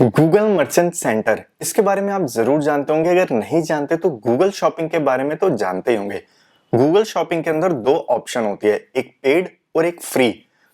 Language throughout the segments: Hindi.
गूगल मर्चेंट सेंटर, इसके बारे में आप जरूर जानते होंगे। अगर नहीं जानते तो गूगल शॉपिंग के बारे में तो जानते ही होंगे। गूगल शॉपिंग के अंदर दो ऑप्शन होती है, एक पेड और एक फ्री।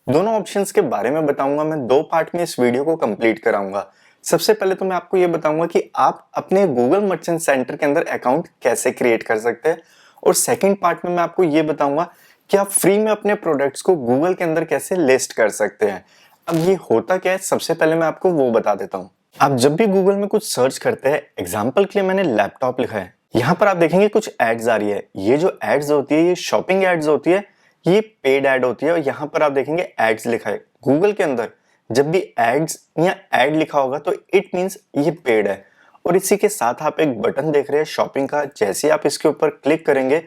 दोनों ऑप्शंस के बारे में बताऊंगा। मैं दो पार्ट में इस वीडियो को कंप्लीट कराऊंगा। सबसे पहले तो मैं आपको ये बताऊंगा कि आप अपने गूगल मर्चेंट सेंटर के अंदर अकाउंट कैसे क्रिएट कर सकते हैं, और सेकेंड पार्ट में मैं आपको ये बताऊंगा कि आप फ्री में अपने प्रोडक्ट्स को गूगल के अंदर कैसे लिस्ट कर सकते हैं। अब ये होता क्या है, सबसे पहले मैं आपको वो बता देता हूँ। आप जब भी गूगल में कुछ सर्च करते हैं, एग्जाम्पल के लिए मैंने लैपटॉप लिखा है, यहाँ पर आप देखेंगे कुछ एड्स आ रही है। ये जो एड्स होती है, ये शॉपिंग एड्स होती है, ये पेड एड होती है। और यहाँ पर आप देखेंगे एड्स लिखा है। गूगल के अंदर जब भी एड्स या एड लिखा होगा तो इट मीन्स ये पेड है। और इसी के साथ आप एक बटन देख रहे हैं शॉपिंग का। जैसे आप इसके ऊपर क्लिक करेंगे,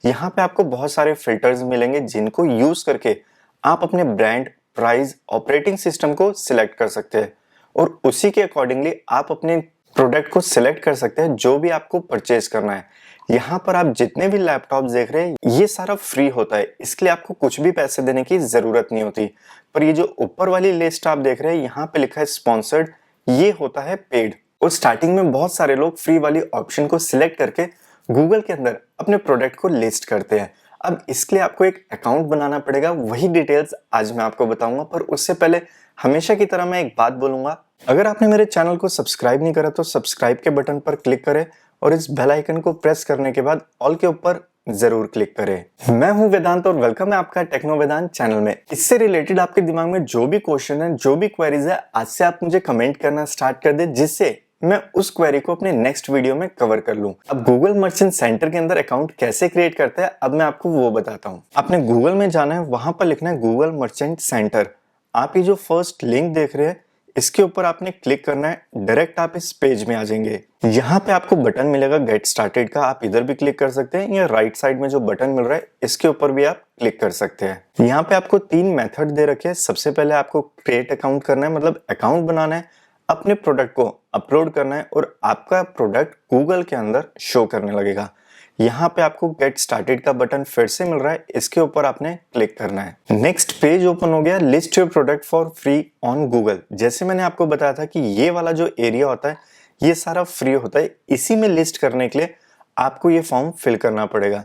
यहाँ पे आपको बहुत सारे फिल्टर्स मिलेंगे जिनको यूज करके आप अपने ब्रांड, प्राइस, ऑपरेटिंग सिस्टम को सिलेक्ट कर सकते हैं। और उसी के अकॉर्डिंगली आप अपने प्रोडक्ट को सिलेक्ट कर सकते हैं जो भी आपको परचेज करना है। यहाँ पर आप जितने भी लैपटॉप देख रहे हैं, ये सारा फ्री होता है, इसके लिए आपको कुछ भी पैसे देने की जरूरत नहीं होती। पर ये जो ऊपर वाली लिस्ट आप देख रहे हैं, यहाँ पे लिखा है स्पॉन्सर्ड, ये होता है पेड। और स्टार्टिंग में बहुत सारे लोग फ्री वाली ऑप्शन को सिलेक्ट करके गूगल के अंदर अपने प्रोडक्ट को लिस्ट करते हैं। अब इसके लिए आपको एक अकाउंट बनाना पड़ेगा, वही डिटेल्स आज मैं आपको बताऊंगा। पर उससे पहले हमेशा की तरह मैं एक बात बोलूंगा, अगर आपने मेरे चैनल को सब्सक्राइब नहीं करा तो सब्सक्राइब के बटन पर क्लिक करें और इस बेल आइकन को प्रेस करने के बाद ऑल के ऊपर जरूर क्लिक करें। मैं हूं वेदांत और वेलकम है आपका टेक्नो वेदांत चैनल में। इससे रिलेटेड आपके दिमाग में जो भी क्वेश्चन है, जो भी क्वेरीज है, आज से आप मुझे कमेंट करना स्टार्ट कर दे, जिससे मैं उस क्वेरी को अपने नेक्स्ट वीडियो में कवर कर लूं। अब गूगल मर्चेंट सेंटर के अंदर अकाउंट कैसे क्रिएट करते हैं, अब मैं आपको वो बताता हूं। आपने गूगल में जाना है, वहां पर लिखना है गूगल मर्चेंट सेंटर। आप ये जो फर्स्ट लिंक देख रहे हैं, इसके ऊपर आपने क्लिक करना है। डायरेक्ट आप इस पेज में आ जाएंगे। यहाँ पे आपको बटन मिलेगा गेट स्टार्टेड का, आप इधर भी क्लिक कर सकते हैं, या राइट साइड में जो बटन मिल रहा है इसके ऊपर भी आप क्लिक कर सकते हैं। यहाँ पे आपको तीन मेथड दे रखे हैं। सबसे पहले आपको क्रिएट अकाउंट करना है, मतलब अकाउंट बनाना है, अपने प्रोडक्ट को अपलोड करना है और आपका प्रोडक्ट गूगल के अंदर शो करने लगेगा। यहाँ पे आपको गेट स्टार्टेड का बटन फिर से मिल रहा है, इसके ऊपर आपने क्लिक करना है। नेक्स्ट पेज ओपन हो गया, list your product for free on Google. जैसे मैंने आपको बताया था कि ये वाला जो एरिया होता है, ये सारा फ्री होता है। इसी में लिस्ट करने के लिए आपको ये फॉर्म फिल करना पड़ेगा।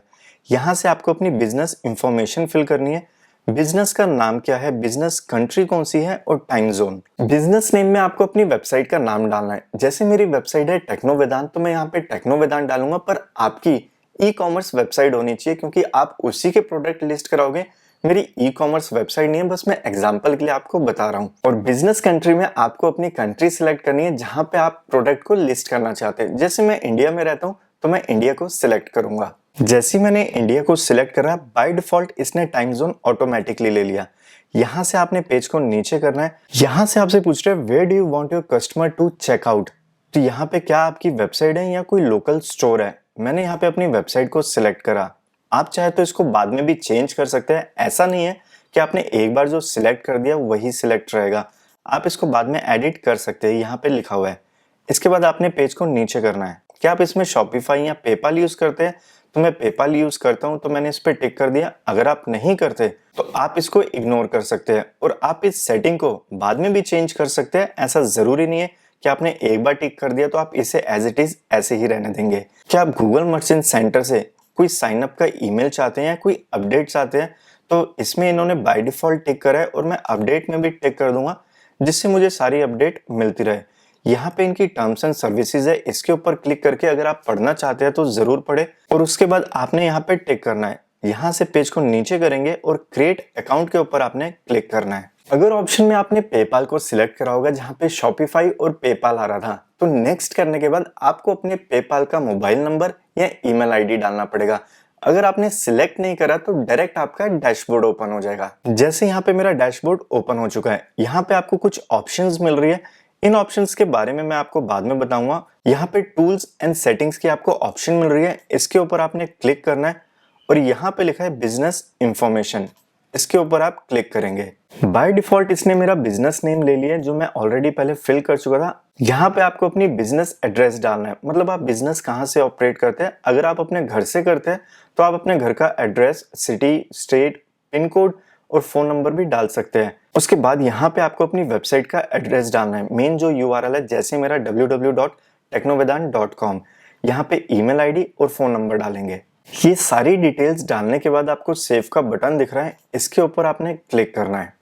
यहाँ से आपको अपनी बिजनेस इंफॉर्मेशन फिल करनी है। बिजनेस का नाम क्या है, बिजनेस कंट्री कौन सी है और टाइम जोन। बिजनेस नेम में आपको अपनी वेबसाइट का नाम डालना है। जैसे मेरी वेबसाइट है टेक्नो वेदांत, तो मैं यहाँ पे टेक्नो वेदांत डालूंगा। पर आपकी ई कॉमर्स वेबसाइट होनी चाहिए, क्योंकि आप उसी के प्रोडक्ट लिस्ट कराओगे। मेरी ई कॉमर्स वेबसाइट नहीं है, बस मैं एग्जांपल के लिए आपको बता रहा हूँ। और बिजनेस कंट्री में आपको अपनी कंट्री सिलेक्ट करनी है जहां पे आप प्रोडक्ट को लिस्ट करना चाहते हैं। जैसे मैं इंडिया में रहता हूँ तो मैं इंडिया को सिलेक्ट करूंगा। जैसे मैंने इंडिया को सिलेक्ट करा, बाय डिफॉल्ट इसने टाइम जोन ऑटोमेटिकली ले लिया। यहाँ से आपने पेज को नीचे करना है। यहाँ से आपसे पूछ रहे हैं where do you want your customer to check out. तो यहाँ पे क्या आपकी वेबसाइट है या कोई लोकल स्टोर है। मैंने यहाँ पे अपनी वेबसाइट को सिलेक्ट करा। आप चाहे तो इसको बाद में भी चेंज कर सकते हैं। ऐसा नहीं है कि आपने एक बार जो सिलेक्ट कर दिया वही सिलेक्ट रहेगा, आप इसको बाद में एडिट कर सकते हैं, यहाँ पे लिखा हुआ है। इसके बाद आपने पेज को नीचे करना है। क्या आप इसमें शॉपिफाई या पेपाल यूज करते हैं, तो मैं पेपाल यूज करता हूं, तो मैंने इस पे टिक कर दिया। अगर आप नहीं करते तो आप इसको इग्नोर कर सकते हैं और आप इस सेटिंग को बाद में भी चेंज कर सकते हैं। ऐसा जरूरी नहीं है कि आपने एक बार टिक कर दिया तो आप इसे एज इट इज ऐसे ही रहने देंगे। क्या आप गूगल मर्चेंट सेंटर से कोई साइन अप का ईमेल चाहते हैं या कोई अपडेट चाहते हैं, तो इसमें इन्होंने बाय डिफॉल्ट टिक करा है और मैं अपडेट में भी टिक कर दूंगा, जिससे मुझे सारी अपडेट मिलती रहे। यहाँ पे इनकी टर्म्स एंड सर्विसेज है, इसके ऊपर क्लिक करके अगर आप पढ़ना चाहते हैं तो जरूर पढ़े। और उसके बाद आपने यहाँ पे टिक करना है। यहाँ से पेज को नीचे करेंगे और क्रिएट अकाउंट के ऊपर आपने क्लिक करना है। अगर ऑप्शन में आपने पेपाल को सिलेक्ट करा होगा जहाँ पे शॉपिफाई और पेपाल आ रहा था, तो नेक्स्ट करने के बाद आपको अपने पेपाल का मोबाइल नंबर या ईमेल आईडी डालना पड़ेगा। अगर आपने सिलेक्ट नहीं करा तो डायरेक्ट आपका डैशबोर्ड ओपन हो जाएगा। जैसे यहाँ पे मेरा डैशबोर्ड ओपन हो चुका है, यहाँ पे आपको कुछ ऑप्शंस मिल रही है। इन ऑप्शंस के बारे में मैं आपको बाद में बताऊंगा। यहाँ पे टूल्स एंड सेटिंग्स की आपको ऑप्शन मिल रही है, इसके ऊपर आपने क्लिक करना है और यहाँ पे लिखा है बिजनेस इंफॉर्मेशन, इसके ऊपर आप क्लिक करेंगे। बाय डिफॉल्ट इसने मेरा बिजनेस नेम ले लिया जो मैं ऑलरेडी पहले फिल कर चुका था। यहाँ पे आपको अपनी बिजनेस एड्रेस डालना है, मतलब आप बिजनेस कहाँ से ऑपरेट करते हैं। अगर आप अपने घर से करते हैं तो आप अपने घर का address, city, state, pin code और फोन नंबर भी डाल सकते हैं। उसके बाद यहाँ पे आपको अपनी वेबसाइट का एड्रेस डालना है, मेन जो URL है, जैसे मेरा www.technovedant.com। यहाँ पे ईमेल आईडी और फोन नंबर डालेंगे। ये सारी डिटेल्स डालने के बाद आपको सेव का बटन दिख रहा है, इसके ऊपर आपने क्लिक करना है।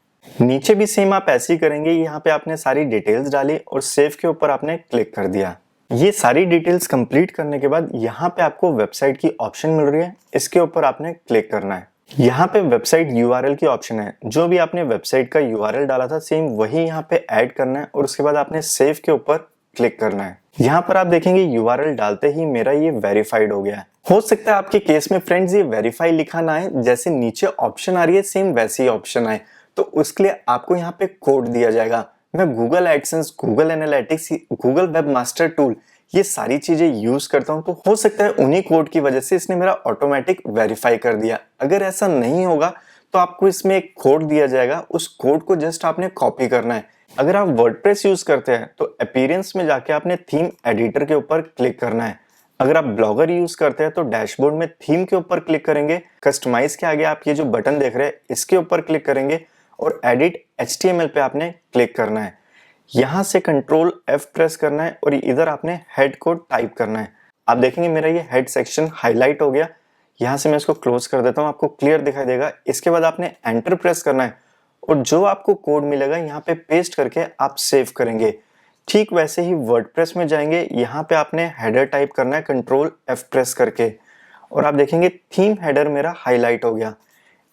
नीचे भी सेम आप ऐसे ही करेंगे। यहाँ पे आपने सारी डिटेल्स डाली और सेव के ऊपर आपने क्लिक कर दिया। ये सारी डिटेल्स कंप्लीट करने के बाद यहाँ पे आपको वेबसाइट की ऑप्शन मिल रही है, इसके ऊपर आपने क्लिक करना है। यहाँ पे वेबसाइट URL की ऑप्शन है, जो भी आपने वेबसाइट का URL डाला था सेम वही यहाँ पे ऐड करना है और उसके बाद आपने सेव के ऊपर क्लिक करना है। यहाँ पर आप देखेंगे URL डालते ही मेरा ये वेरीफाइड हो गया है। हो सकता है आपके केस में फ्रेंड्स ये वेरीफाई लिखा ना है, जैसे नीचे ऑप्शन आ रही है सेम वैसी ही ऑप्शन आए, तो उसके लिए आपको यहाँ पे कोड दिया जाएगा। मैं Google AdSense, Google analytics, Google web master tool ये सारी चीजें यूज करता हूं, तो हो सकता है उन्हीं कोड की वजह से इसने मेरा ऑटोमेटिक वेरीफाई कर दिया। अगर ऐसा नहीं होगा तो आपको इसमें एक कोड दिया जाएगा, उस कोड को जस्ट आपने कॉपी करना है। अगर आप वर्डप्रेस यूज करते हैं तो अपीयरेंस में जाके आपने थीम एडिटर के ऊपर क्लिक करना है। अगर आप ब्लॉगर यूज करते हैं तो डैशबोर्ड में थीम के ऊपर क्लिक करेंगे, कस्टमाइज के आगे आप ये जो बटन देख रहे हैं इसके ऊपर क्लिक करेंगे और एडिट HTML पे आपने क्लिक करना है। यहाँ से कंट्रोल F प्रेस करना है और इधर आपने हेड को टाइप करना है। आप देखेंगे मेरा ये हेड सेक्शन हाईलाइट हो गया। यहाँ से मैं इसको क्लोज कर देता हूँ, आपको क्लियर दिखाई देगा। इसके बाद आपने एंटर प्रेस करना है और जो आपको कोड मिलेगा यहाँ पे पेस्ट करके आप सेव करेंगे। ठीक वैसे ही वर्डप्रेस में जाएंगे, यहाँ पे आपने हेडर टाइप करना है कंट्रोल F प्रेस करके और आप देखेंगे थीम हेडर मेरा हाईलाइट हो गया।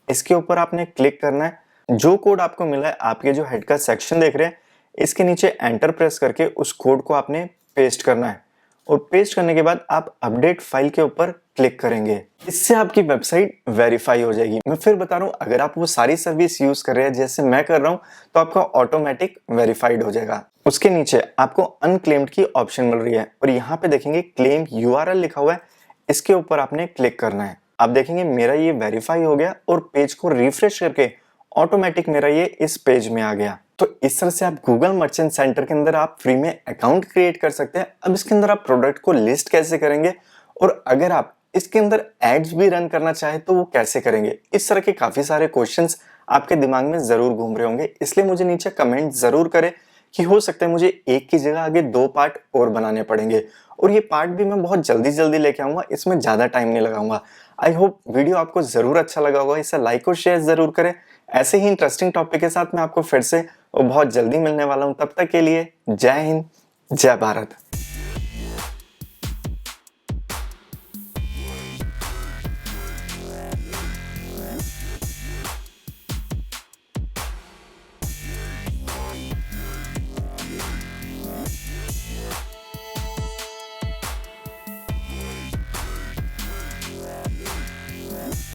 इसके ऊपर आपने क्लिक करना है। जो कोड आपको मिला है, आपके जो हेड का सेक्शन देख रहे हैं, इसके नीचे एंटर प्रेस करके उस कोड को आपने पेस्ट करना है और पेस्ट करने के बाद आप अपडेट फाइल के ऊपर क्लिक करेंगे। इससे आपकी वेबसाइट वेरीफाई हो जाएगी। मैं फिर बता रहा हूँ, अगर आप वो सारी सर्विस यूज कर रहे हैं जैसे मैं कर रहा हूँ तो आपका ऑटोमेटिक वेरीफाइड हो जाएगा। उसके नीचे आपको अनक्लेम्ड की ऑप्शन मिल रही है और यहाँ पे देखेंगे क्लेम URL लिखा हुआ है, इसके ऊपर आपने क्लिक करना है। आप देखेंगे मेरा ये वेरीफाई हो गया और पेज को रिफ्रेश करके ऑटोमेटिक मेरा ये इस पेज में आ गया। तो इस तरह से आप गूगल मर्चेंट सेंटर के अंदर आप फ्री में अकाउंट क्रिएट कर सकते हैं। अब इसके अंदर आप प्रोडक्ट को लिस्ट कैसे करेंगे और अगर आप इसके अंदर एड्स भी रन करना चाहे तो वो कैसे करेंगे, इस तरह के काफी सारे क्वेश्चंस आपके दिमाग में जरूर घूम रहे होंगे। इसलिए मुझे नीचे कमेंट जरूर करें कि हो सकता है मुझे एक की जगह आगे 2 पार्ट और बनाने पड़ेंगे और ये पार्ट भी मैं बहुत जल्दी लेके आऊंगा, इसमें ज्यादा टाइम नहीं लगाऊंगा। आई होप वीडियो आपको जरूर अच्छा लगा होगा। इसे लाइक और शेयर जरूर करें। ऐसे ही इंटरेस्टिंग टॉपिक के साथ मैं आपको फिर से बहुत जल्दी मिलने वाला हूं। तब तक के लिए जय हिंद, जय भारत।